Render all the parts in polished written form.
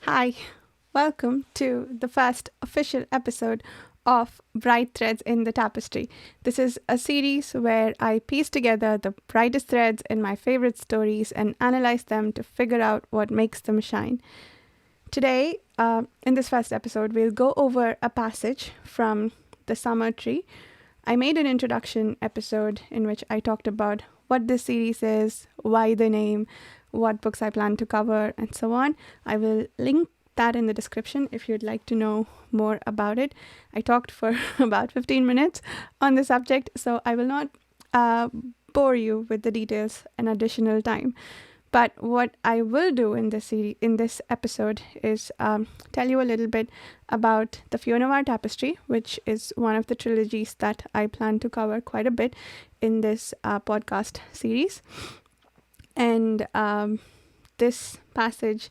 Hi, welcome to the first official episode of Bright Threads in the Tapestry. This is a series where I piece together the brightest threads in my favorite stories and analyze them to figure out what makes them shine. Today, in this first episode, we'll go over a passage from The Summer Tree. I made an introduction episode in which I talked about what this series is, why the name, what books I plan to cover, and so on. I will link that in the description if you'd like to know more about it. I talked for about 15 minutes on the subject, so I will not bore you with the details an additional time. But what I will do in this episode is tell you a little bit about the Fionavar Tapestry, which is one of the trilogies that I plan to cover quite a bit in this podcast series. And this passage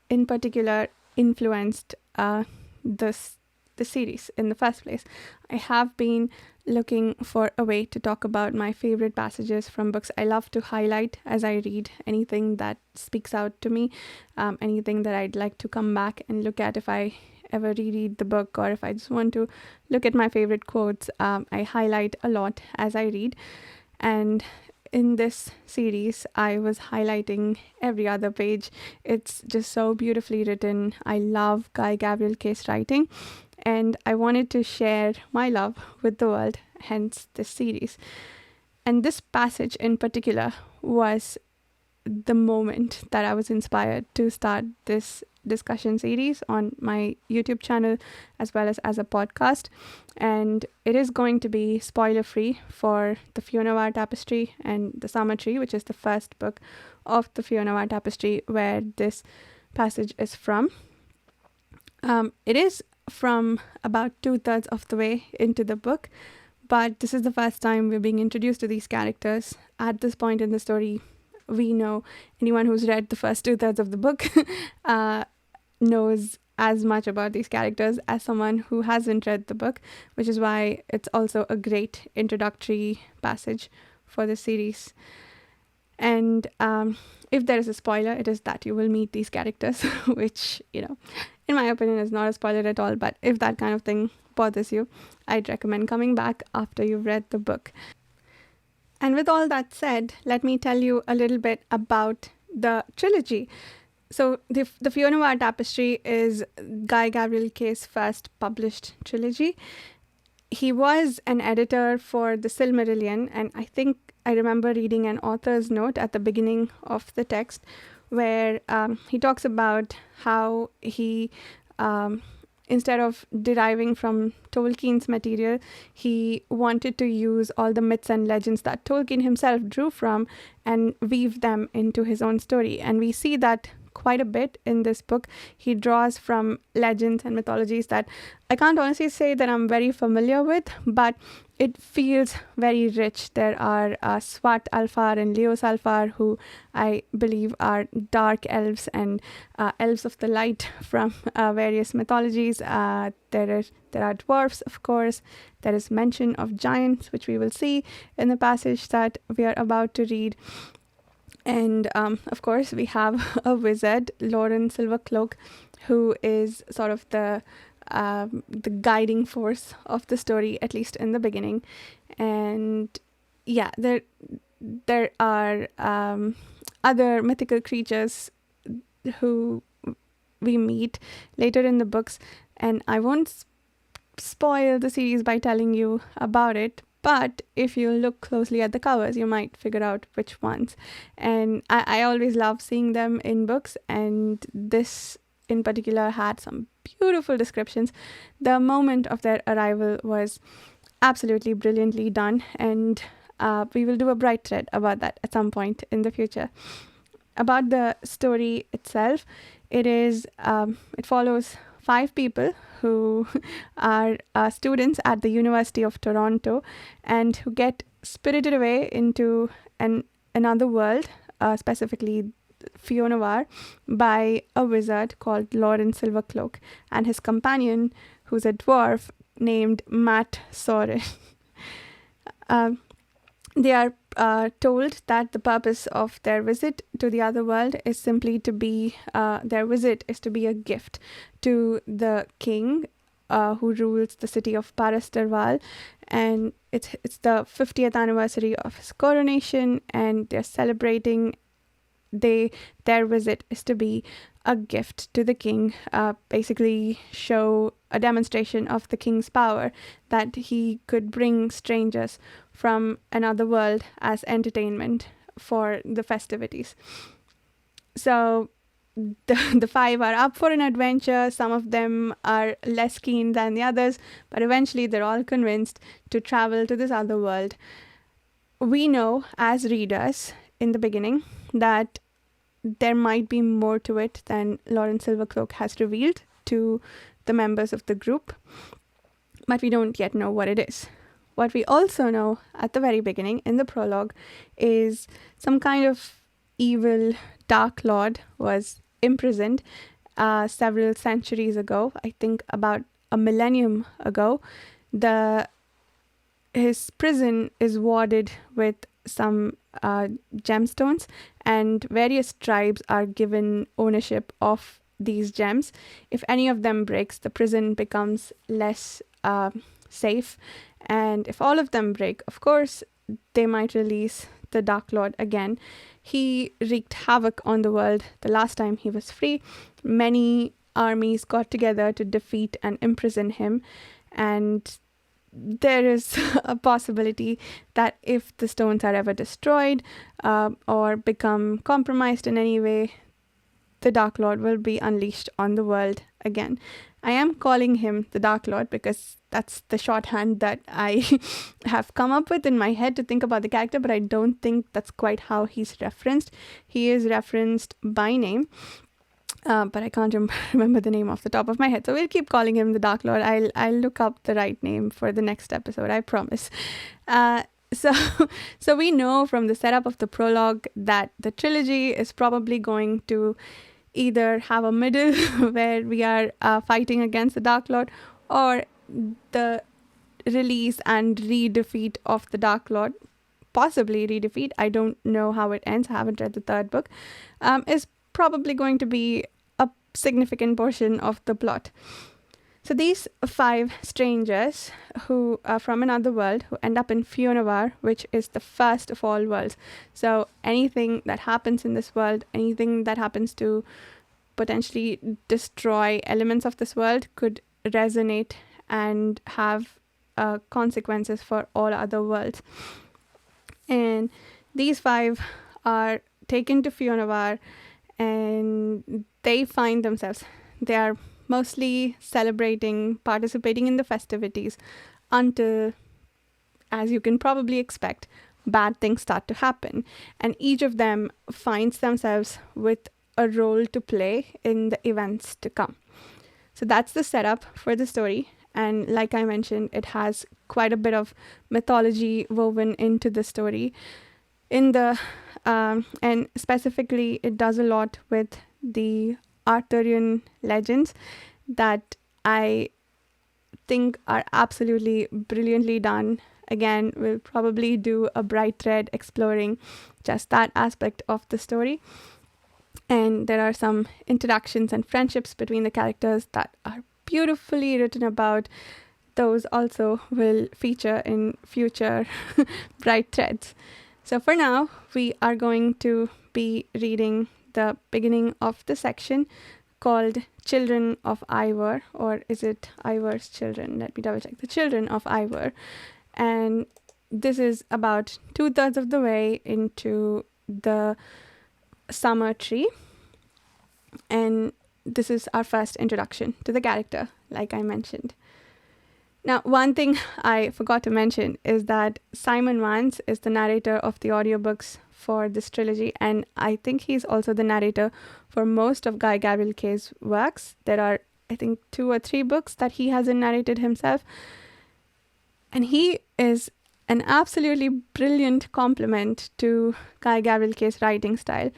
in particular influenced the series in the first place. I have been looking for a way to talk about my favorite passages from books. I love to highlight as I read anything that speaks out to me, anything that I'd like to come back and look at if I ever reread the book, or if I just want to look at my favorite quotes. I highlight a lot as I read, and in this series, I was highlighting every other page. It's just so beautifully written. I love Guy Gavriel Kay's writing, and I wanted to share my love with the world, hence this series. And this passage in particular was the moment that I was inspired to start this discussion series on my YouTube channel as well as a podcast. And it is going to be spoiler free for the Fionavar Tapestry and the Summer Tree, which is the first book of the Fionavar Tapestry where this passage is from. It is from about 2/3 of the way into the book, but this is the first time we're being introduced to these characters. At this point in the story, we know anyone who's read the first 2/3 of the book knows as much about these characters as someone who hasn't read the book, which is why it's also a great introductory passage for the series. And if there is a spoiler, it is that you will meet these characters, which, in my opinion, is not a spoiler at all. But if that kind of thing bothers you, I'd recommend coming back after you've read the book. And with all that said, let me tell you a little bit about the trilogy. So the Fionavar Tapestry is Guy Gavriel Kay's first published trilogy. He was an editor for the Silmarillion, and I think I remember reading an author's note at the beginning of the text where he talks about how he, instead of deriving from Tolkien's material, he wanted to use all the myths and legends that Tolkien himself drew from and weave them into his own story. And we see that quite a bit in this book. He draws from legends and mythologies that I can't honestly say that I'm very familiar with, but it feels very rich. There are Swat Alfar and Leos Alfar, who I believe are dark elves and elves of the light from various mythologies. There are dwarfs, of course. There is mention of giants, which we will see in the passage that we are about to read. And of course, we have a wizard, Lauren Silvercloak, who is sort of the guiding force of the story, at least in the beginning. And yeah, there are other mythical creatures who we meet later in the books, and I won't spoil the series by telling you about it. But if you look closely at the covers, you might figure out which ones. And I always love seeing them in books. And this in particular had some beautiful descriptions. The moment of their arrival was absolutely brilliantly done. And we will do a bright thread about that at some point in the future. About the story itself, it follows 5 people who are students at the University of Toronto and who get spirited away into another world, specifically Fionavar, by a wizard called Lauren Silvercloak and his companion, who's a dwarf named Matt Soren. They are told that the purpose of their visit to the other world is simply to be, their visit is to be a gift to the king who rules the city of Parastarval, and it's the 50th anniversary of his coronation, and they're celebrating. Their visit is to be a gift to the king, basically show a demonstration of the king's power, that he could bring strangers from another world as entertainment for the festivities. So the five are up for an adventure. Some of them are less keen than the others, but eventually they're all convinced to travel to this other world. We know as readers in the beginning that there might be more to it than Lauren Silvercloak has revealed to the members of the group, but we don't yet know what it is. What we also know at the very beginning in the prologue is some kind of evil Dark Lord was imprisoned several centuries ago, I think about a millennium ago. His prison is warded with some gemstones, and various tribes are given ownership of these gems. If any of them breaks, the prison becomes less safe, and if all of them break, of course, they might release the Dark Lord again. He wreaked havoc on the world the last time he was free. Many armies got together to defeat and imprison him, and there is a possibility that if the stones are ever destroyed or become compromised in any way, the Dark Lord will be unleashed on the world again. I am calling him the Dark Lord because that's the shorthand that I have come up with in my head to think about the character, but I don't think that's quite how he's referenced. He is referenced by name, but I can't remember the name off the top of my head. So we'll keep calling him the Dark Lord. I'll look up the right name for the next episode, I promise. So we know from the setup of the prologue that the trilogy is probably going to either have a middle where we are fighting against the Dark Lord, or the release and re-defeat of the Dark Lord, possibly re-defeat. I don't know how it ends. I haven't read the third book. Is probably going to be a significant portion of the plot. So these five strangers who are from another world, who end up in Fionavar, which is the first of all worlds. So anything that happens in this world, anything that happens to potentially destroy elements of this world could resonate and have consequences for all other worlds. And these five are taken to Fionavar, and they find themselves, they are mostly celebrating, participating in the festivities until, as you can probably expect, bad things start to happen. And each of them finds themselves with a role to play in the events to come. So that's the setup for the story. And like I mentioned, it has quite a bit of mythology woven into the story. And specifically, it does a lot with the Arthurian legends that I think are absolutely brilliantly done. Again, we'll probably do a bright thread exploring just that aspect of the story. And there are some introductions and friendships between the characters that are beautifully written about. Those also will feature in future bright threads. So for now, we are going to be reading the beginning of the section called Children of Ivor, or is it Ivor's Children? Let me double check. The Children of Ivor. And this is about 2/3 of the way into the summer tree. And this is our first introduction to the character, like I mentioned. Now, one thing I forgot to mention is that Simon Vance is the narrator of the audiobooks for this trilogy, and I think he's also the narrator for most of Guy Gavriel Kay's works. There are, I think, 2 or 3 books that he hasn't narrated himself. And he is an absolutely brilliant complement to Guy Gavriel Kay's writing style.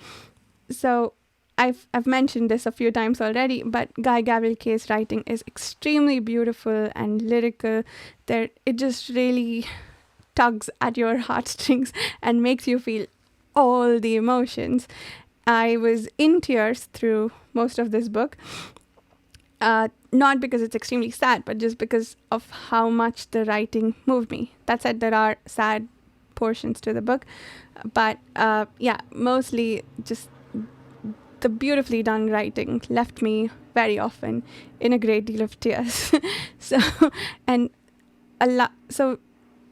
So I've mentioned this a few times already, but Guy Gavriel Kay's writing is extremely beautiful and lyrical. It just really tugs at your heartstrings and makes you feel all the emotions. I was in tears through most of this book. Not because it's extremely sad, but just because of how much the writing moved me. That said, there are sad portions to the book, but mostly just the beautifully done writing left me very often in a great deal of tears. So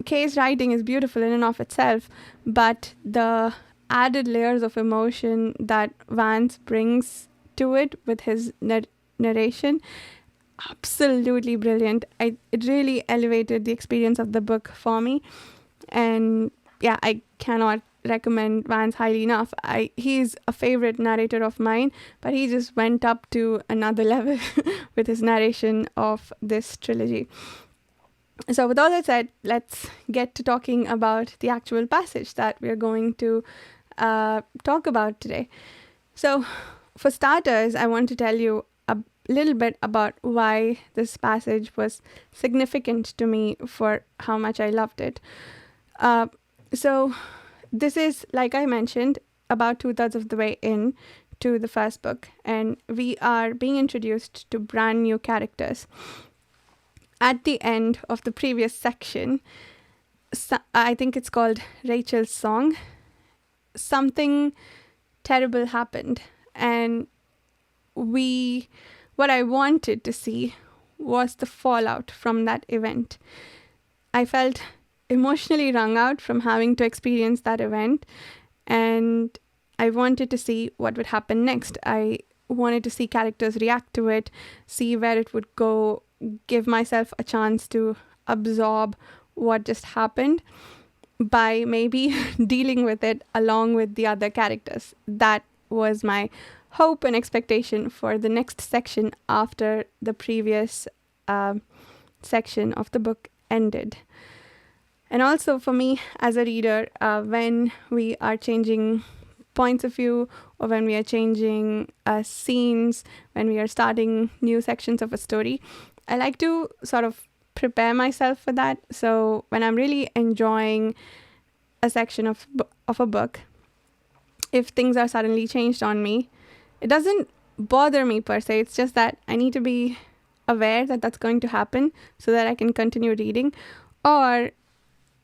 Kay's writing is beautiful in and of itself, but the added layers of emotion that Vance brings to it with his narration, absolutely brilliant. It really elevated the experience of the book for me, and I cannot recommend Vance highly enough. He's a favorite narrator of mine, but he just went up to another level with his narration of this trilogy. So with all that said, let's get to talking about the actual passage that we're going to talk about today. So for starters, I want to tell you a little bit about why this passage was significant to me for how much I loved it. So this is, like I mentioned, about 2/3 of the way in to the first book, and we are being introduced to brand new characters. At the end of the previous section, I think it's called Rachel's Song, something terrible happened, and what I wanted to see was the fallout from that event. I felt emotionally wrung out from having to experience that event, and I wanted to see what would happen next. I wanted to see characters react to it, see where it would go, give myself a chance to absorb what just happened by maybe dealing with it along with the other characters. That was my hope and expectation for the next section after the previous section of the book ended. And also for me as a reader, when we are changing points of view, or when we are changing scenes, when we are starting new sections of a story, I like to sort of prepare myself for that. So when I'm really enjoying a section of a book, if things are suddenly changed on me, it doesn't bother me per se. It's just that I need to be aware that that's going to happen so that I can continue reading. Or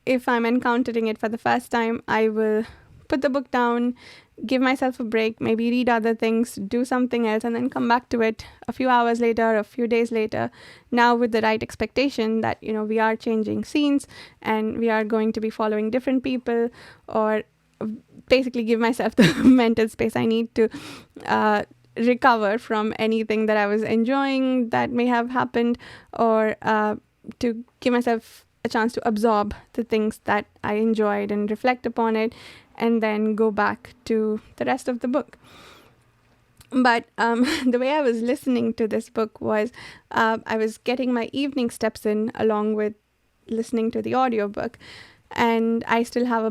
if I'm encountering it for the first time, I will put the book down, give myself a break, maybe read other things, do something else, and then come back to it a few hours later, a few days later, now with the right expectation that, we are changing scenes and we are going to be following different people, or basically give myself the mental space I need to recover from anything that I was enjoying that may have happened, or to give myself a chance to absorb the things that I enjoyed and reflect upon it, and then go back to the rest of the book. But the way I was listening to this book was I was getting my evening steps in along with listening to the audiobook, and I still had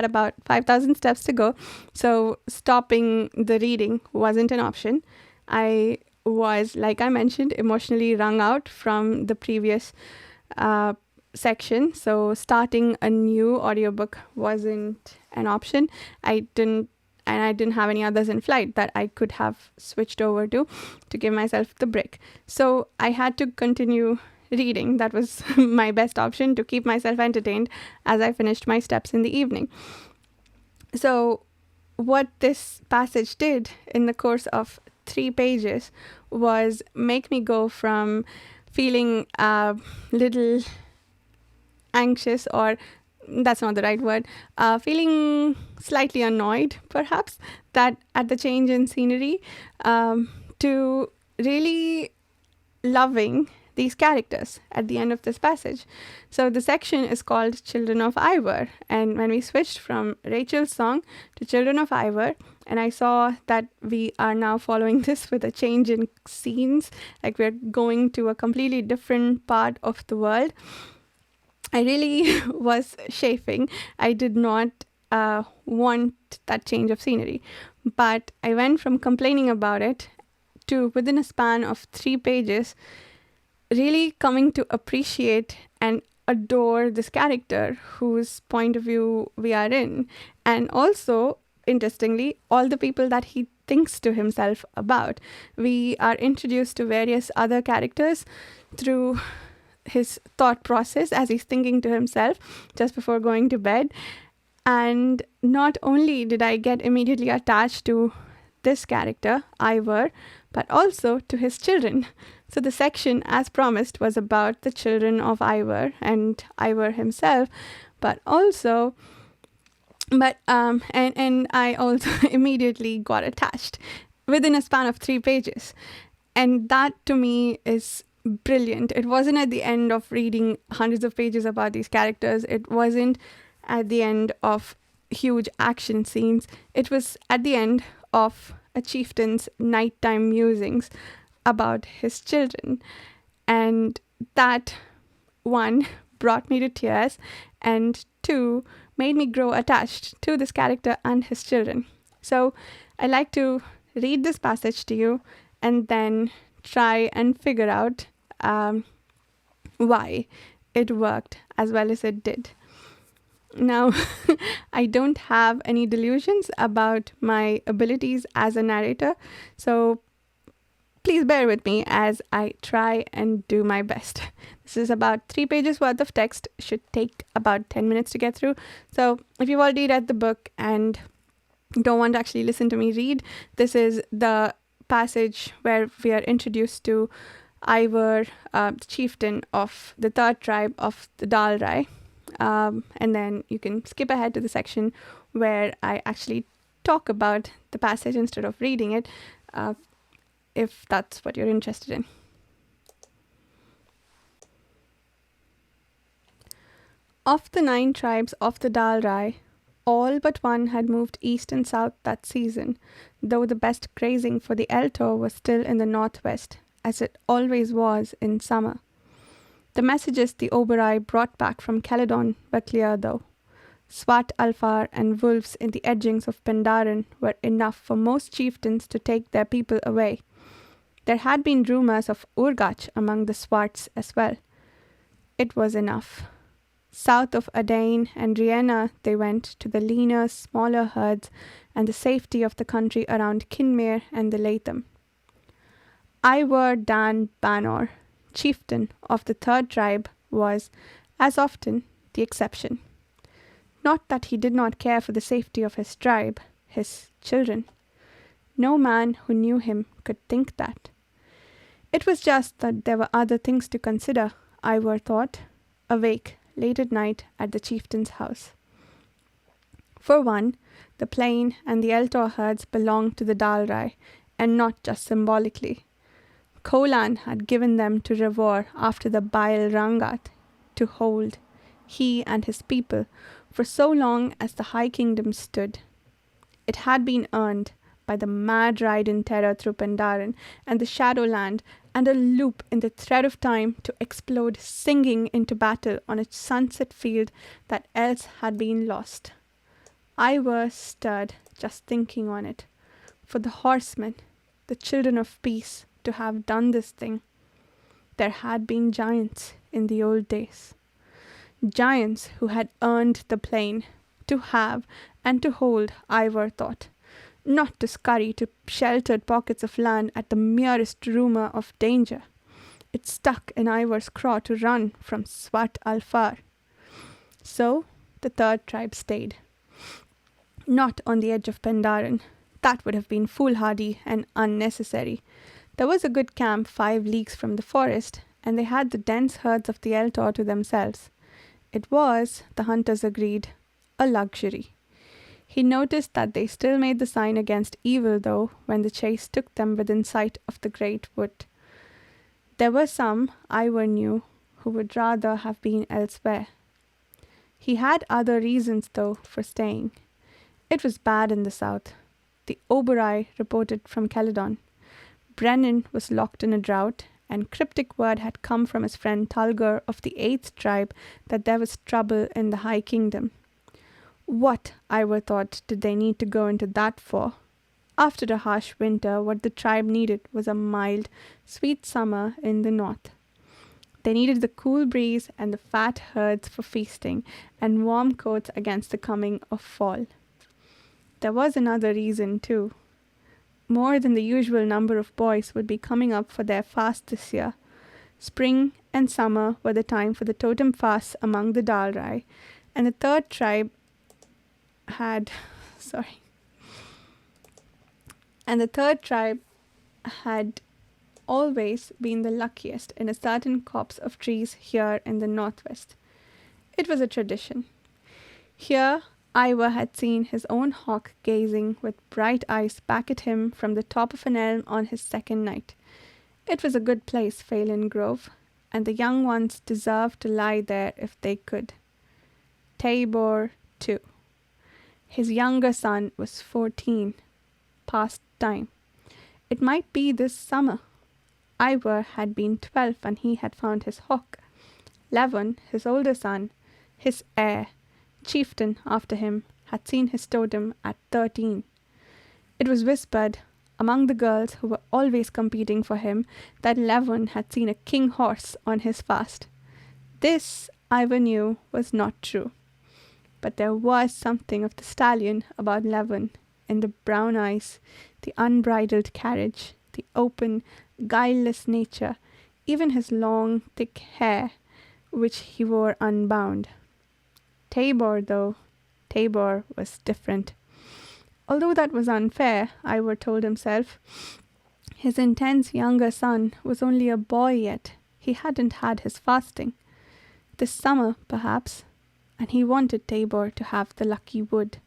about 5,000 steps to go. So stopping the reading wasn't an option. I was, like I mentioned, emotionally wrung out from the previous section, so starting a new audiobook wasn't an option. I didn't have any others in flight that I could have switched over to give myself the break. So I had to continue reading. That was my best option to keep myself entertained as I finished my steps in the evening. So what this passage did in the course of 3 pages was make me go from feeling a little anxious, or that's not the right word, feeling slightly annoyed perhaps that at the change in scenery, to really loving these characters at the end of this passage. So the section is called Children of Ivor, and when we switched from Rachel's Song to Children of Ivor, and I saw that we are now following this with a change in scenes, like we're going to a completely different part of the world, I really was chafing. I did not want that change of scenery, but I went from complaining about it to, within a span of 3 pages, really coming to appreciate and adore this character whose point of view we are in. And also, interestingly, all the people that he thinks to himself about. We are introduced to various other characters through his thought process as he's thinking to himself just before going to bed. And not only did I get immediately attached to this character, Ivor, but also to his children. So the section, as promised, was about the children of Ivor and Ivor himself, but also, and I also immediately got attached within a span of 3 pages. And that to me is brilliant. It wasn't at the end of reading hundreds of pages about these characters. It wasn't at the end of huge action scenes. It was at the end of a chieftain's nighttime musings about his children. And that, one, brought me to tears, and two, made me grow attached to this character and his children. So I like to read this passage to you and then try and figure out why it worked as well as it did. Now, I don't have any delusions about my abilities as a narrator, so please bear with me as I try and do my best. This is about 3 pages worth of text, should take about 10 minutes to get through. So if you've already read the book and don't want to actually listen to me read, this is the passage where we are introduced to Ivor, the chieftain of the 3rd tribe of the Dalrei. And then you can skip ahead to the section where I actually talk about the passage instead of reading it, if that's what you're interested in. Of the 9 tribes of the Dalrei, all but one had moved east and south that season, though the best grazing for the Eltor was still in the northwest, as it always was in summer. The messages the Oberoi brought back from Caledon were clear, though. Swart Alfar and wolves in the edgings of Pendarren were enough for most chieftains to take their people away. There had been rumours of Urgach among the Swarts as well. It was enough. South of Adain and Riena they went to the leaner, smaller herds and the safety of the country around Kinmare and the Latham. Ivor Dan Banor, chieftain of the 3rd tribe, was, as often, the exception. Not that he did not care for the safety of his tribe, his children. No man who knew him could think that. It was just that there were other things to consider, Ivor thought, awake late at night at the chieftain's house. For one, the plain and the Eltor herds belonged to the Dalrei, and not just symbolically. Colan had given them to Revor after the Baal Rangat, to hold, he and his people, for so long as the High Kingdom stood. It had been earned by the mad ride in terror through Pendarren and the Shadowland, and a loop in the thread of time to explode singing into battle on a sunset field that else had been lost. Ivor stirred just thinking on it. For the horsemen, the children of peace, to have done this thing. There had been giants in the old days. Giants who had earned the plain, to have and to hold, Ivor thought, not to scurry to sheltered pockets of land at the merest rumour of danger. It stuck in Ivor's craw to run from Swart Alfar. So the 3rd tribe stayed. Not on the edge of Pendarren. That would have been foolhardy and unnecessary. There was a good camp 5 leagues from the forest, and they had the dense herds of the Eltor to themselves. It was, the hunters agreed, a luxury. He noticed that they still made the sign against evil, though, when the chase took them within sight of the great wood. There were some, Ivor knew, who would rather have been elsewhere. He had other reasons, though, for staying. It was bad in the south. The Oberoi reported from Caledon. Brennan was locked in a drought, and cryptic word had come from his friend Tulgur of the 8th tribe that there was trouble in the High Kingdom. What, Ivor thought, did they need to go into that for? After a harsh winter, what the tribe needed was a mild, sweet summer in the north. They needed the cool breeze and the fat herds for feasting, and warm coats against the coming of fall. There was another reason, too. More than the usual number of boys would be coming up for their fast this year. Spring and summer were the time for the totem fasts among the Dalrei, and the third tribe had always been the luckiest in a certain copse of trees here in the northwest. It was a tradition. Here, Ivor had seen his own hawk gazing with bright eyes back at him from the top of an elm on his second night. It was a good place, Phelan Grove, and the young ones deserved to lie there if they could. Tabor, too. His younger son was 14, past time. It might be this summer. Ivor had been 12 when he had found his hawk. Levon, his older son, his heir, Chieftain after him, had seen his totem at 13. It was whispered among the girls who were always competing for him that Levon had seen a king horse on his fast. This, Ivor knew, was not true. But there was something of the stallion about Levon, in the brown eyes, the unbridled carriage, the open, guileless nature, even his long, thick hair, which he wore unbound. Tabor was different. Although that was unfair, Ivor told himself. His intense younger son was only a boy yet. He hadn't had his fasting. This summer, perhaps, and he wanted Tabor to have the lucky wood.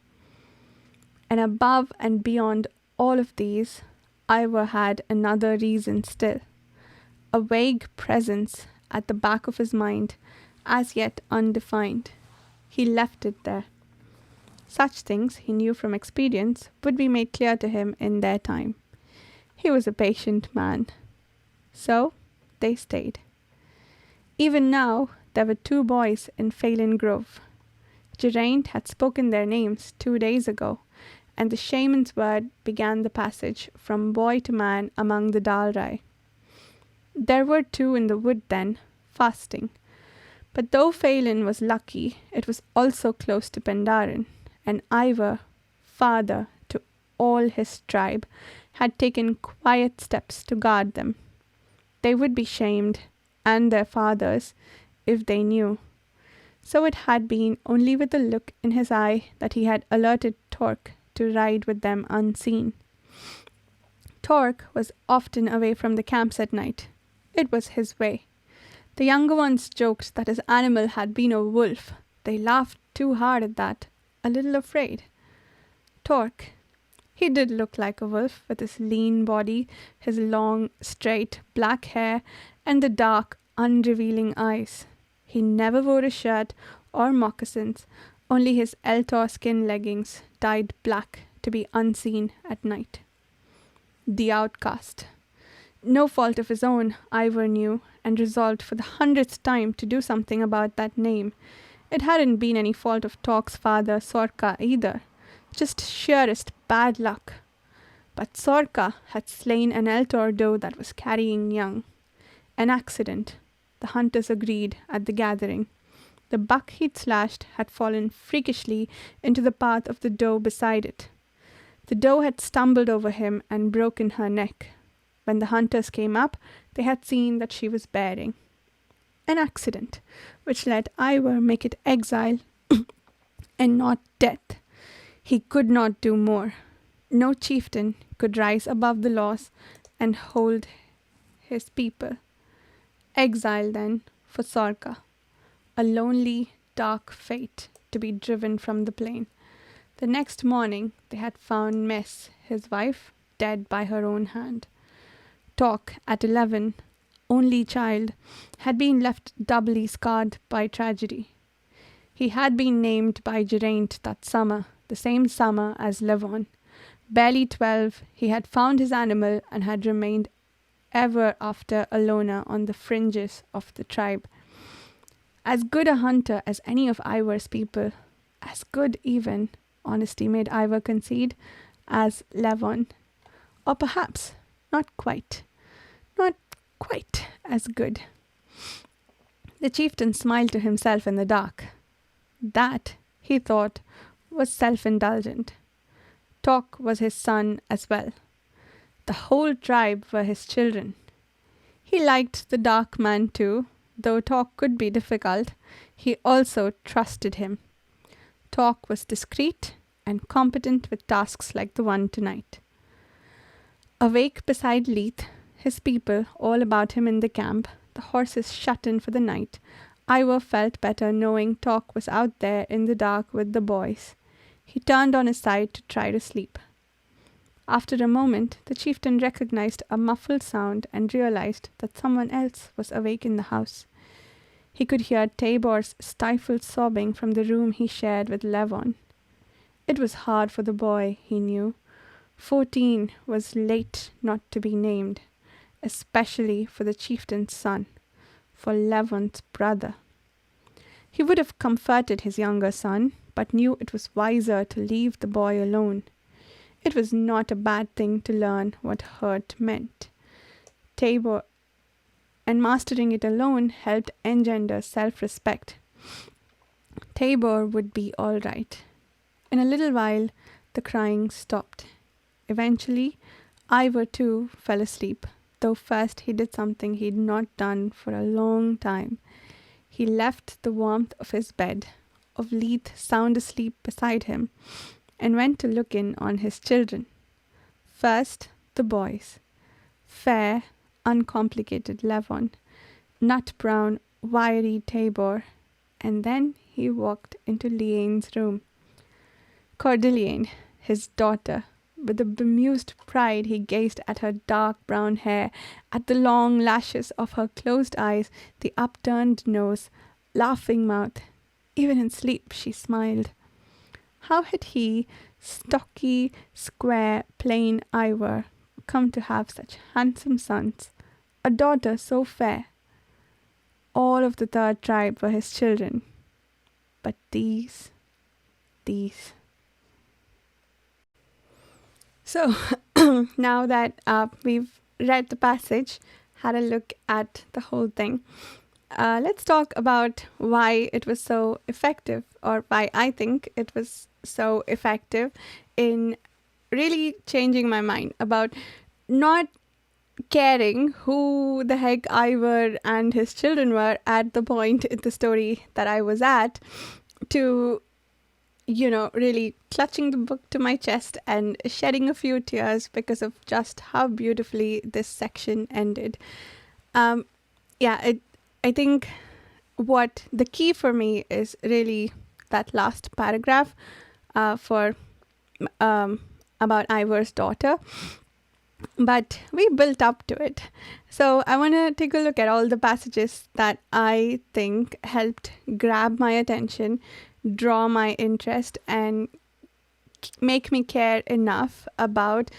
And above and beyond all of these, Ivor had another reason still. A vague presence at the back of his mind, as yet undefined. He left it there. Such things, he knew from experience, would be made clear to him in their time. He was a patient man. So, they stayed. Even now, there were 2 boys in Phelan Grove. Geraint had spoken their names 2 days ago, and the shaman's word began the passage from boy to man among the Dalrei. There were 2 in the wood then, fasting. But though Phelan was lucky, it was also close to Pendarren, and Ivor, father to all his tribe, had taken quiet steps to guard them. They would be shamed, and their fathers, if they knew. So it had been only with a look in his eye that he had alerted Torque to ride with them unseen. Torque was often away from the camps at night. It was his way. The younger ones joked that his animal had been a wolf. They laughed too hard at that, a little afraid. Torque, he did look like a wolf with his lean body, his long, straight, black hair, and the dark, unrevealing eyes. He never wore a shirt or moccasins, only his Eltor skin leggings, dyed black to be unseen at night. The outcast. No fault of his own, Ivor knew, and resolved for the 100th time to do something about that name. It hadn't been any fault of Torque's father, Sorka, either. Just sheerest bad luck. But Sorka had slain an Eltor doe that was carrying young. An accident, the hunters agreed at the gathering. The buck he'd slashed had fallen freakishly into the path of the doe beside it. The doe had stumbled over him and broken her neck. When the hunters came up, they had seen that she was bearing. An accident, which let Ivor make it exile and not death. He could not do more. No chieftain could rise above the laws and hold his people. Exile, then, for Sorka. A lonely, dark fate to be driven from the plain. The next morning, they had found Mess, his wife, dead by her own hand. Torque, at 11, only child, had been left doubly scarred by tragedy. He had been named by Geraint that summer, the same summer as Levon. Barely 12, he had found his animal and had remained ever after a loner on the fringes of the tribe. As good a hunter as any of Ivor's people, as good even, honesty made Ivor concede, as Levon. Or perhaps not quite as good. The chieftain smiled to himself in the dark. That, he thought, was self-indulgent. Tok was his son as well. The whole tribe were his children. He liked the dark man too, though Tok could be difficult. He also trusted him. Tok was discreet and competent with tasks like the one tonight. Awake beside Leith, his people all about him in the camp, the horses shut in for the night, Ivor felt better knowing Tok was out there in the dark with the boys. He turned on his side to try to sleep. After a moment, the chieftain recognized a muffled sound and realized that someone else was awake in the house. He could hear Tabor's stifled sobbing from the room he shared with Levon. It was hard for the boy, he knew. 14 was late not to be named, especially for the chieftain's son, for Levon's brother. He would have comforted his younger son, but knew it was wiser to leave the boy alone. It was not a bad thing to learn what hurt meant. Tabor and mastering it alone helped engender self-respect. Tabor would be all right. In a little while, the crying stopped. Eventually, Ivor too fell asleep, though first he did something he'd not done for a long time. He left the warmth of his bed, of Leith sound asleep beside him, and went to look in on his children. First, the boys. Fair, uncomplicated Levon, nut-brown, wiry Tabor, and then he walked into Liane's room. Cordeliane, his daughter. With a bemused pride he gazed at her dark brown hair, at the long lashes of her closed eyes, the upturned nose, laughing mouth. Even in sleep she smiled. How had he, stocky, square, plain Ivor, come to have such handsome sons, a daughter so fair? All of the third tribe were his children. But these. So, now that we've read the passage, had a look at the whole thing, let's talk about why it was so effective, or why I think it was so effective in really changing my mind about not caring who the heck Ivor and his children were at the point in the story that I was at, to really clutching the book to my chest and shedding a few tears because of just how beautifully this section ended. I think what the key for me is really that last paragraph about Ivor's daughter. But we built up to it. So I want to take a look at all the passages that I think helped grab my attention, draw my interest, and make me care enough about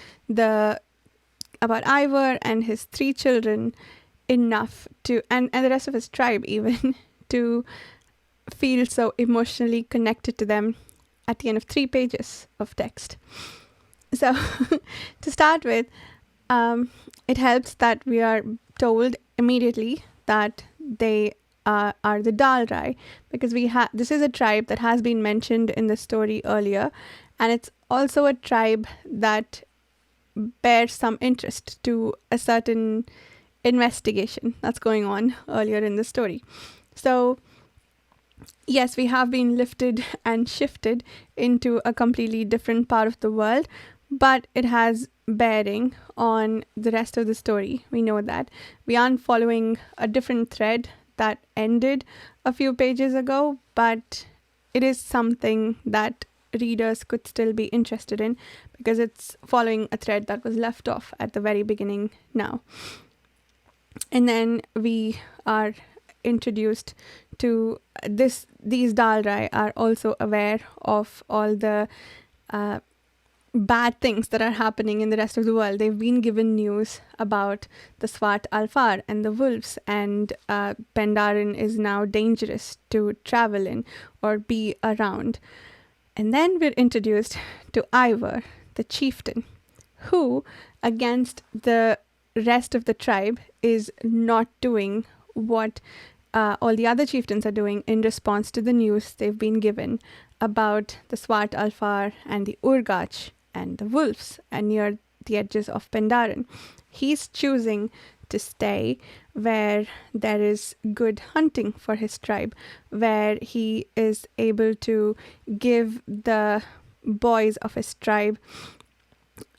Ivor and his 3 children enough to, and the rest of his tribe even, to feel so emotionally connected to them at the end of 3 pages of text. So to start with, it helps that we are told immediately that they are the Dalrei, because this is a tribe that has been mentioned in the story earlier, and it's also a tribe that bears some interest to a certain investigation that's going on earlier in the story. So yes, we have been lifted and shifted into a completely different part of the world, but it has bearing on the rest of the story. We know that. We aren't following a different thread that ended a few pages ago, but it is something that readers could still be interested in because it's following a thread that was left off at the very beginning now. And then we are introduced to these Dalrei are also aware of all the bad things that are happening in the rest of the world. They've been given news about the Swart Alfar and the wolves, and Pendarin is now dangerous to travel in or be around. And then we're introduced to Ivor, the chieftain, who, against the rest of the tribe, is not doing what all the other chieftains are doing in response to the news they've been given about the Swart Alfar and the Urgach and the wolves and near the edges of Pandaren. He's choosing to stay where there is good hunting for his tribe, where he is able to give the boys of his tribe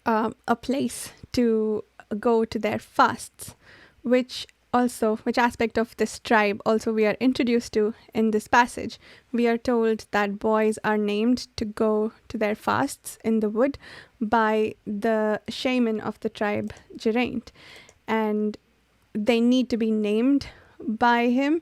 a place to go to their fasts, which aspect of this tribe also we are introduced to in this passage. We are told that boys are named to go to their fasts in the wood by the shaman of the tribe, Geraint, and they need to be named by him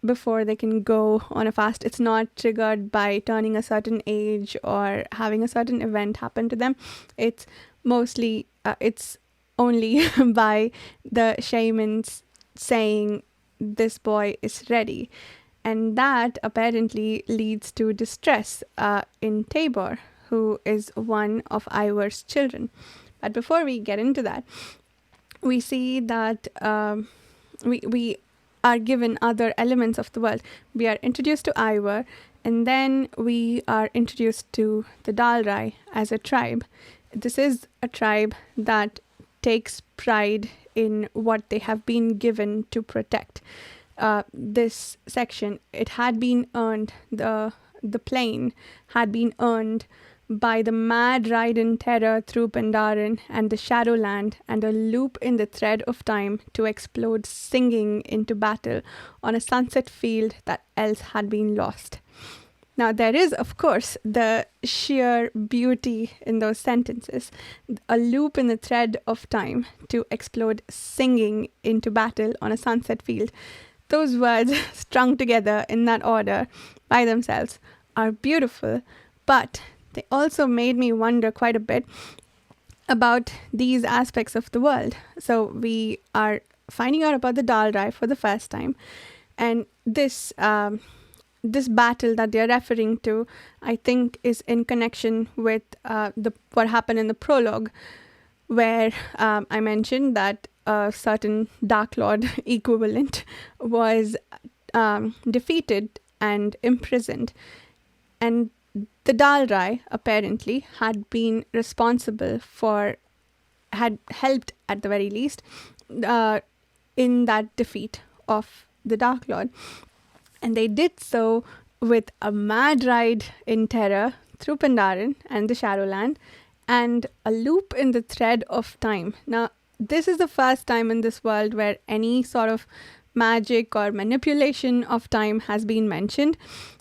before they can go on a fast. It's not triggered by turning a certain age or having a certain event happen to them. It's mostly, it's only by the shamans saying this boy is ready. And that apparently leads to distress in Tabor, who is one of Ivor's children. But before we get into that, we see that we are given other elements of the world. We are introduced to Ivor, and then we are introduced to the Dalrei as a tribe. This is a tribe that takes pride in what they have been given to protect. This section, it had been earned, the plain had been earned by the mad ride in terror through Pandaren and the Shadowland, and a loop in the thread of time to explode singing into battle on a sunset field that else had been lost. Now, there is, of course, the sheer beauty in those sentences. A loop in the thread of time to explode singing into battle on a sunset field. Those words strung together in that order by themselves are beautiful, but they also made me wonder quite a bit about these aspects of the world. So we are finding out about the Dalrei for the first time, and this battle that they're referring to, I think, is in connection with what happened in the prologue, where I mentioned that a certain Dark Lord equivalent was defeated and imprisoned, and the Dalrei apparently had been responsible had helped at the very least in that defeat of the Dark Lord. And they did so with a mad ride in terror through Pandaren and the Shadowland and a loop in the thread of time. Now, this is the first time in this world where any sort of magic or manipulation of time has been mentioned.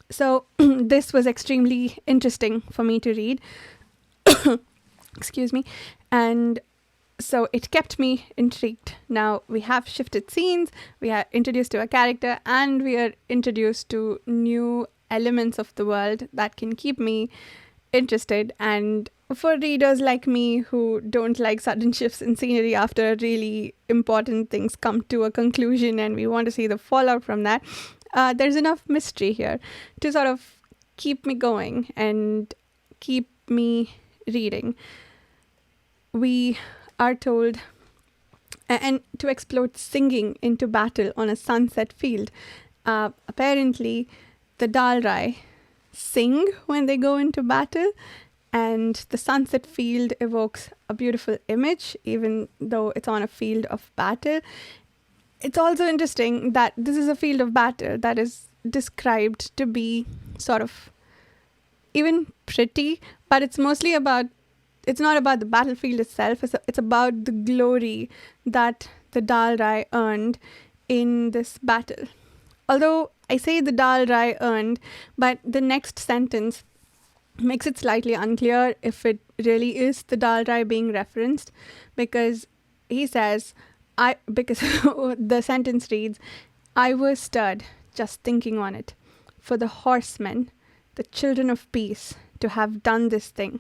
So this was extremely interesting for me to read. Excuse me. And so it kept me intrigued. Now we have shifted scenes, we are introduced to a character, and we are introduced to new elements of the world that can keep me interested. And for readers like me who don't like sudden shifts in scenery after really important things come to a conclusion and we want to see the fallout from that, there's enough mystery here to sort of keep me going and keep me reading. We are told, and to explode singing into battle on a sunset field. Apparently, the Dalrei sing when they go into battle, and the sunset field evokes a beautiful image, even though it's on a field of battle. It's also interesting that this is a field of battle that is described to be sort of even pretty, but it's mostly about, it's not about the battlefield itself, it's about the glory that the Dalrei earned in this battle. Although I say the Dalrei earned, but the next sentence makes it slightly unclear if it really is the Dalrei being referenced, because he says, because the sentence reads, "I was stirred just thinking on it, for the horsemen, the children of peace, to have done this thing.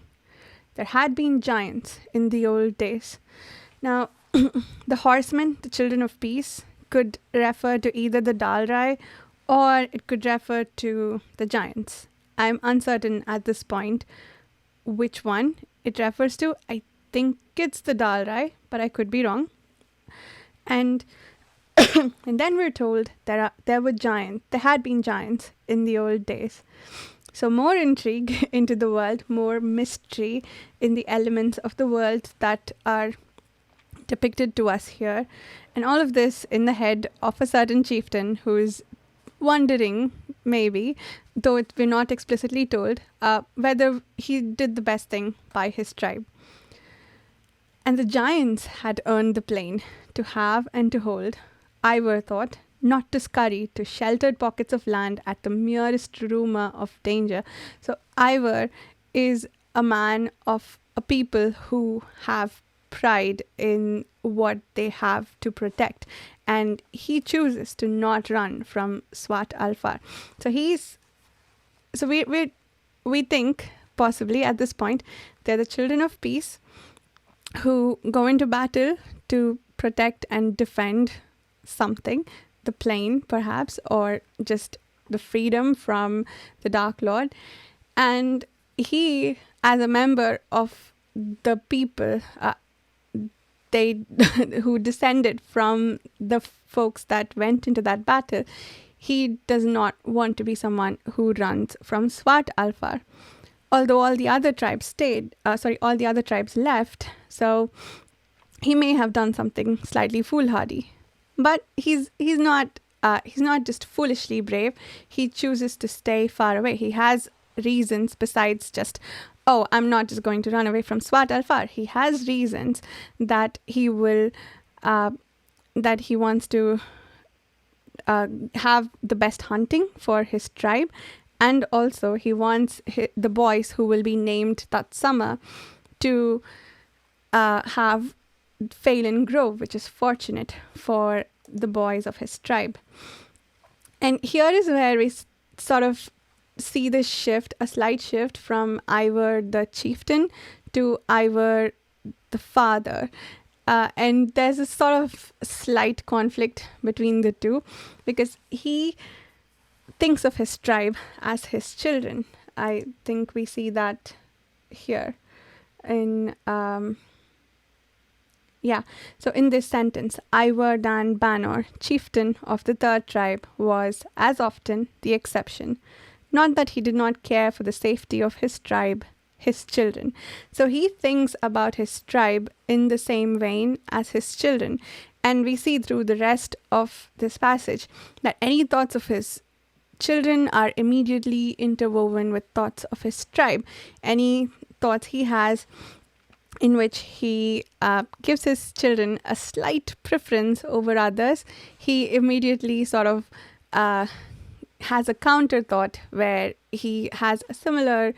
There had been giants in the old days." Now, the horsemen, the children of peace, could refer to either the Dalrei or it could refer to the giants. I'm uncertain at this point which one it refers to. I think it's the Dalrei, but I could be wrong. And And then we're told there had been giants in the old days. So more intrigue into the world, more mystery in the elements of the world that are depicted to us here. And all of this in the head of a certain chieftain who is wondering, maybe, though we're not explicitly told, whether he did the best thing by his tribe. And the giants had earned the plain to have and to hold, Ivor thought, not to scurry to sheltered pockets of land at the merest rumour of danger. So Ivor is a man of a people who have pride in what they have to protect, and he chooses to not run from Swat Alfar. So we think possibly at this point they're the children of peace who go into battle to protect and defend something, the plain perhaps, or just the freedom from the Dark Lord. And he, as a member of the people, who descended from the folks that went into that battle, he does not want to be someone who runs from Swat Alfar. Although all the other tribes left, so he may have done something slightly foolhardy. But he's not just foolishly brave. He chooses to stay far away. He has reasons besides just, oh, I'm not just going to run away from Swat Alfar. He has reasons that he will, that he wants to have the best hunting for his tribe. And also he wants the boys who will be named that summer to have Phelan Grove, which is fortunate for the boys of his tribe. And here is where we sort of see this shift, a slight shift from Ivor the chieftain to Ivor the father. And there's a sort of slight conflict between the two because he thinks of his tribe as his children. I think we see that here in so in this sentence, Ivor dan Banor, chieftain of the third tribe, was, as often, the exception. Not that he did not care for the safety of his tribe, his children. So he thinks about his tribe in the same vein as his children. And we see through the rest of this passage that any thoughts of his children are immediately interwoven with thoughts of his tribe. Any thoughts he has in which he gives his children a slight preference over others, he immediately sort of has a counter thought where he has a similar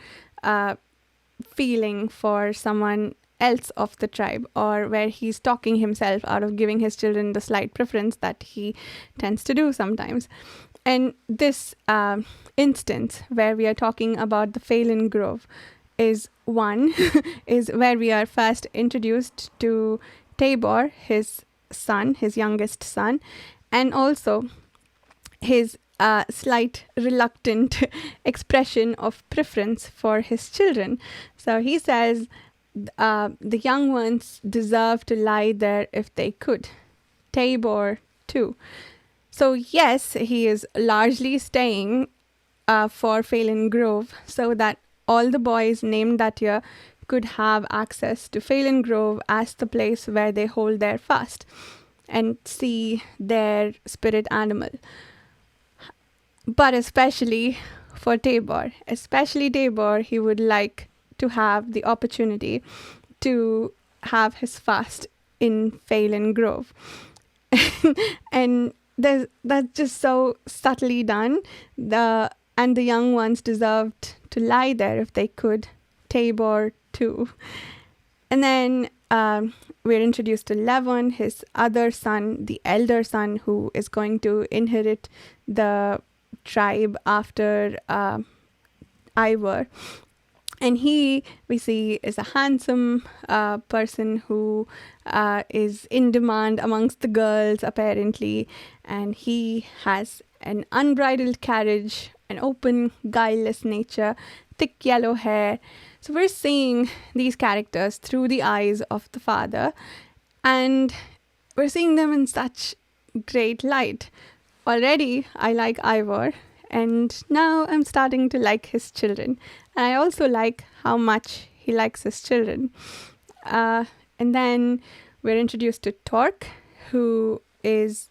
feeling for someone else of the tribe, or where he's talking himself out of giving his children the slight preference that he tends to do sometimes. And this instance where we are talking about the Phelan Grove is where we are first introduced to Tabor, his son, his youngest son, and also his slight reluctant expression of preference for his children. So he says the young ones deserve to lie there if they could. Tabor too. So yes, he is largely staying for Phelan Grove so that all the boys named that year could have access to Phelan Grove as the place where they hold their fast and see their spirit animal. But especially for Tabor, he would like to have the opportunity to have his fast in Phelan Grove. And that's just so subtly done. And the young ones deserved to lie there if they could. Tabor too. And then we're introduced to Levon, his other son, the elder son, who is going to inherit the tribe after Ivor. And we see, is a handsome person who is in demand amongst the girls, apparently. And he has an unbridled carriage, an open, guileless nature, thick yellow hair. So we're seeing these characters through the eyes of the father. And we're seeing them in such great light. Already, I like Ivor, and now I'm starting to like his children. And I also like how much he likes his children. And then we're introduced to Torque, who is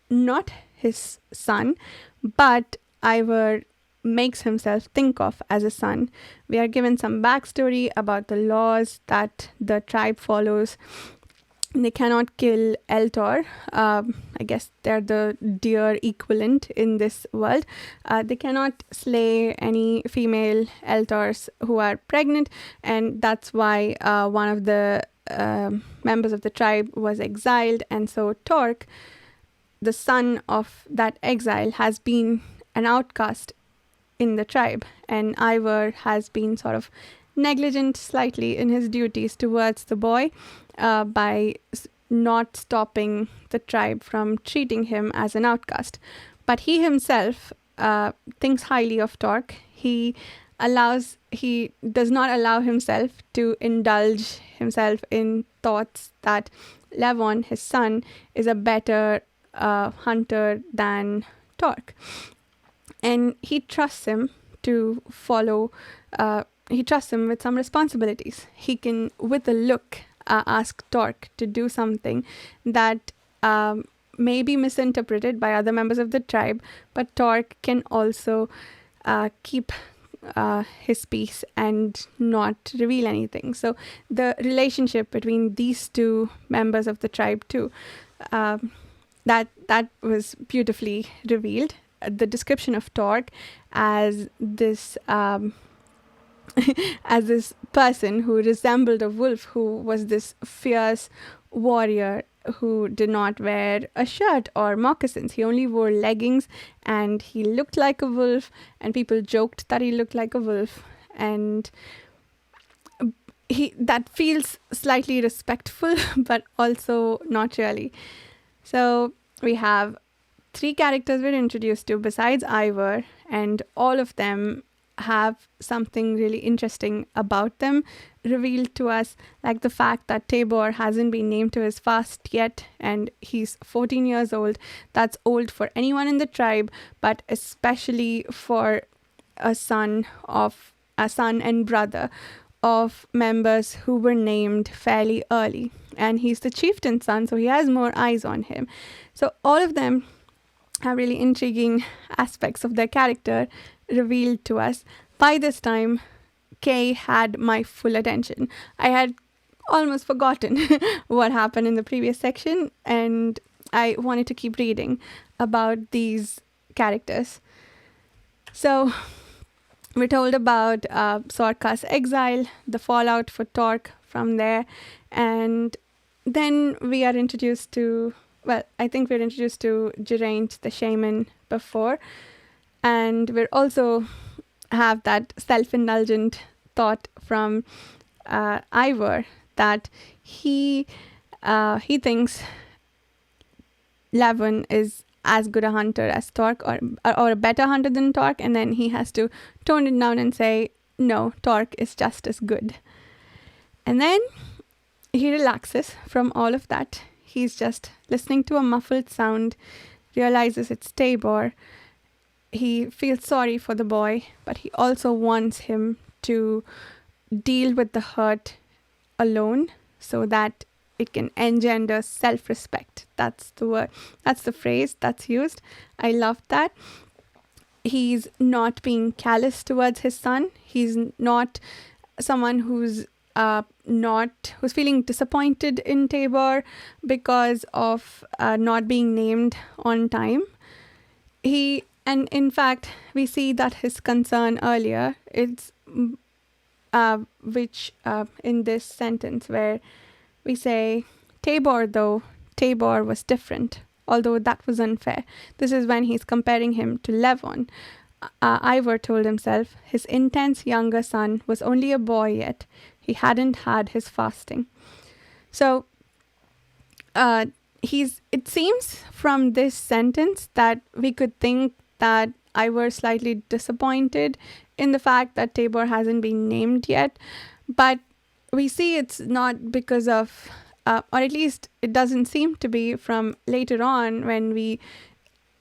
not his son, but Ivor makes himself think of as a son. We are given some backstory about the laws that the tribe follows. They cannot kill Eltor. I guess they're the deer equivalent in this world. They cannot slay any female Eltors who are pregnant, and that's why one of the members of the tribe was exiled. And so Torque, the son of that exile, has been an outcast in the tribe, and Ivor has been sort of negligent slightly in his duties towards the boy by not stopping the tribe from treating him as an outcast. But he himself thinks highly of Torque. He does not allow himself to indulge himself in thoughts that Levon, his son, is a better hunter than Torque. And he trusts him to follow, he trusts him with some responsibilities. He can, with a look, ask Torque to do something that may be misinterpreted by other members of the tribe, but Torque can also keep his peace and not reveal anything. So the relationship between these two members of the tribe too, that was beautifully revealed. The description of Torque as this as this person who resembled a wolf, who was this fierce warrior who did not wear a shirt or moccasins. He only wore leggings, and he looked like a wolf, and people joked that he looked like a wolf. And that feels slightly respectful, but also not really. So we have 3 characters we're introduced to besides Ivor, and all of them have something really interesting about them revealed to us, like the fact that Tabor hasn't been named to his fast yet, and he's 14 years old. That's old for anyone in the tribe, but especially for a son and brother of members who were named fairly early. And he's the chieftain's son, so he has more eyes on him. So all of them have really intriguing aspects of their character revealed to us. By this time, Kay had my full attention. I had almost forgotten what happened in the previous section, and I wanted to keep reading about these characters. So we're told about Sorka's exile, the fallout for Torque from there, and then we are introduced to, well, I think we're introduced to Geraint, the shaman, before, and we're also have that self-indulgent thought from Ivor that he thinks Levon is as good a hunter as Torque, or a better hunter than Torque, and then he has to tone it down and say, no, Torque is just as good. And then he relaxes from all of that. He's just listening to a muffled sound, realizes it's Tabor. He feels sorry for the boy, but he also wants him to deal with the hurt alone so that it can engender self-respect. That's the word. That's the phrase that's used. I love that. He's not being callous towards his son. He's not someone who's feeling disappointed in Tabor because of not being named on time. And in fact, we see that his concern earlier, it's in this sentence where we say, Tabor was different, although that was unfair. This is when he's comparing him to Levon. Ivor told himself his intense younger son was only a boy yet. He hadn't had his fasting. So it seems from this sentence that we could think that Ivor slightly disappointed in the fact that Tabor hasn't been named yet, but we see it's not because of or at least it doesn't seem to be from later on when we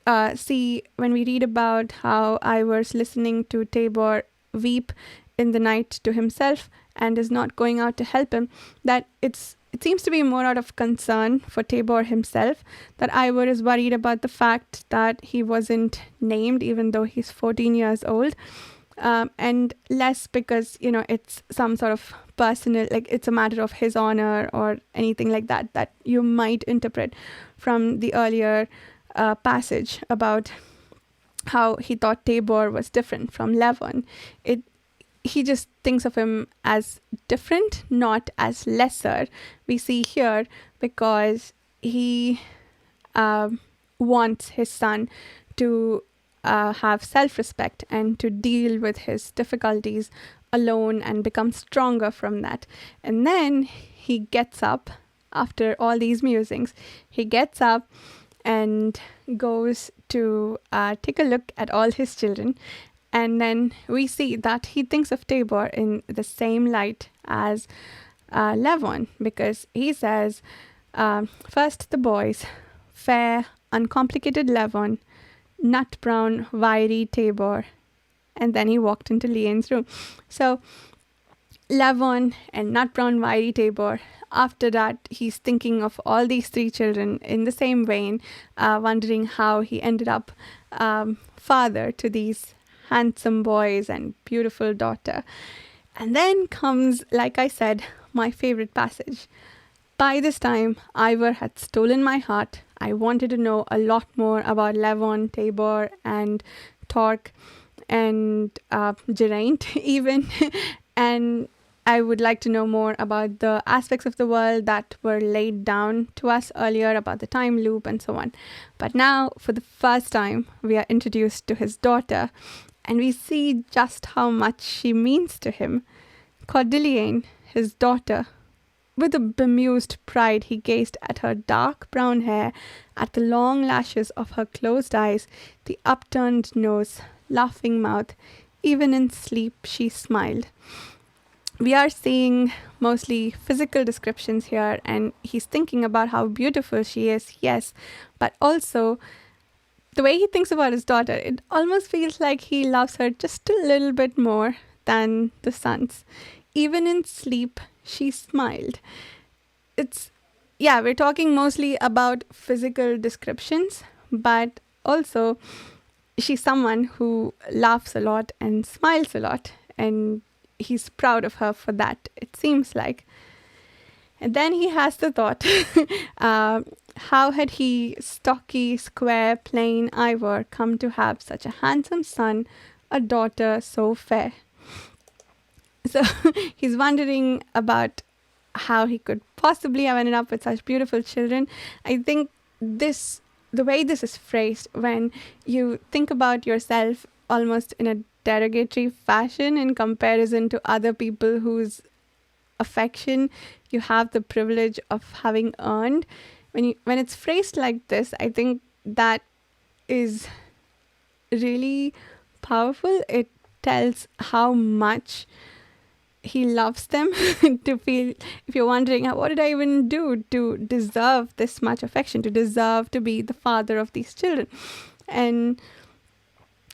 read about how Ivor's listening to Tabor weep in the night to himself and is not going out to help him, that it seems to be more out of concern for Tabor himself, that Ivor is worried about the fact that he wasn't named even though he's 14 years old, and less because, it's some sort of personal, like it's a matter of his honor or anything like that you might interpret from the earlier passage about how he thought Tabor was different from Levon. He just thinks of him as different, not as lesser. We see here because he wants his son to have self-respect and to deal with his difficulties alone and become stronger from that. And then he gets up after all these musings. He gets up and goes to take a look at all his children. And then we see that he thinks of Tabor in the same light as Levon, because he says, first the boys, fair, uncomplicated Levon, nut brown, wiry Tabor. And then he walked into Leanne's room. So Levon and nut brown, wiry Tabor. After that, he's thinking of all these three children in the same vein, wondering how he ended up father to these handsome boys and beautiful daughter. And then comes, like I said, my favorite passage. By this time, Ivor had stolen my heart. I wanted to know a lot more about Levon, Tabor, and Torque, and Geraint even. And I would like to know more about the aspects of the world that were laid down to us earlier about the time loop and so on. But now, for the first time, we are introduced to his daughter, and we see just how much she means to him. Cordeline, his daughter, with a bemused pride he gazed at her dark brown hair, at the long lashes of her closed eyes, the upturned nose, laughing mouth. Even in sleep she smiled. We are seeing mostly physical descriptions here, and he's thinking about how beautiful she is, yes, but also the way he thinks about his daughter, it almost feels like he loves her just a little bit more than the sons. Even in sleep, she smiled. We're talking mostly about physical descriptions, but also she's someone who laughs a lot and smiles a lot, and he's proud of her for that, it seems like. And then he has the thought, how had he, stocky, square, plain Ivor, come to have such a handsome son, a daughter so fair? So he's wondering about how he could possibly have ended up with such beautiful children. I think the way this is phrased, when you think about yourself almost in a derogatory fashion in comparison to other people whose affection you have the privilege of having earned, when it's phrased like this, I think that is really powerful. It tells how much he loves them. To feel, if you're wondering, what did I even do to deserve this much affection, to deserve to be the father of these children? And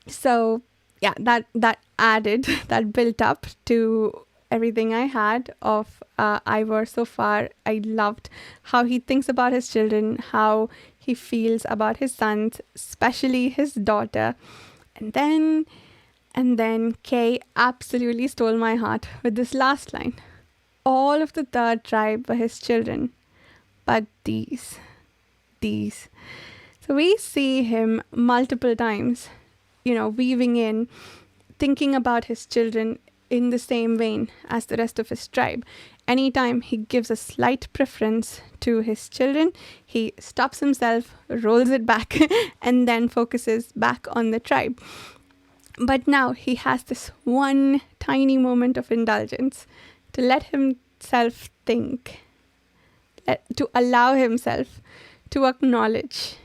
so that added, that built up to everything I had of Ivor so far. I loved how he thinks about his children, how he feels about his sons, especially his daughter. And then Kay absolutely stole my heart with this last line. All of the third tribe were his children, but these. So we see him multiple times, weaving in, thinking about his children in the same vein as the rest of his tribe. Anytime he gives a slight preference to his children, he stops himself, rolls it back, and then focuses back on the tribe. But now he has this one tiny moment of indulgence to let himself think, to allow himself to acknowledge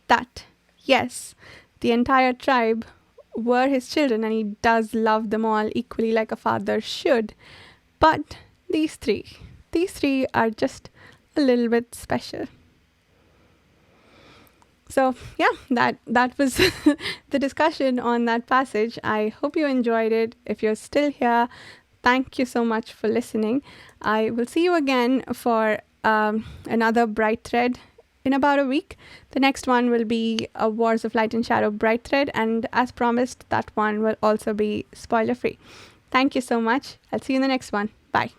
that, yes, the entire tribe were his children and he does love them all equally like a father should. But these three are just a little bit special. So yeah, that was the discussion on that passage. I hope you enjoyed it. If you're still here, thank you so much for listening. I will see you again for another Bright Thread in about a week. The next one will be a Wars of Light and Shadow Bright Thread, and as promised, that one will also be spoiler free. Thank you so much. I'll see you in the next one. Bye.